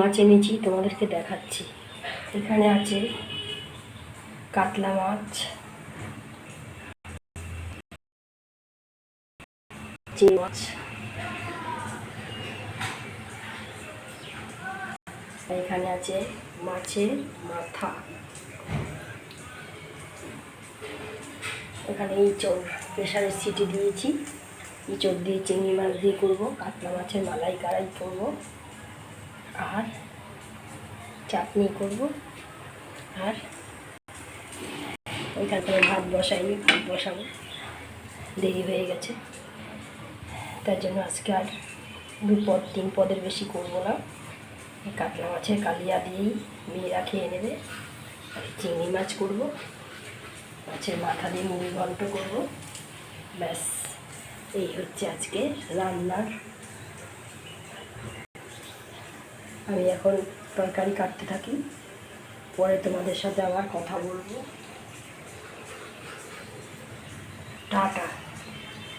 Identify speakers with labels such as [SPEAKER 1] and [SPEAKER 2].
[SPEAKER 1] মাছ এনেছি, তোমাদেরকে দেখাচ্ছি। এখানে আছে কাতলা মাছ, চিংড়ি মাছ, এখানে আছে মাছের মাথা, এখানে ইঁচড় প্রেশারের সিটি দিয়েছি। ইঁচড় দিয়ে চিংড়ি মাছ দিয়ে করবো, কাতলা মাছের মালাইকারি করবো, আর চাটনি করব। আর ওইখান থেকে ভাত বসাইনি, ভাত বসাবো, দেরি হয়ে গেছে। তার জন্য আজকে আর 2 পদ 3 পদের বেশি করব না। কাতলা মাছের কালিয়া দিয়েই মেয়েরা খেয়ে নেবে। চিংড়ি মাছ করব, মাছের মাথা দিয়ে মুড়ি ঘন্ট করব। ব্যাস, এই হচ্ছে আজকে রান্নার। আমি এখন তরকারি কাটতে থাকি, পরে তোমাদের সাথে আবার কথা বলবো। টাটা।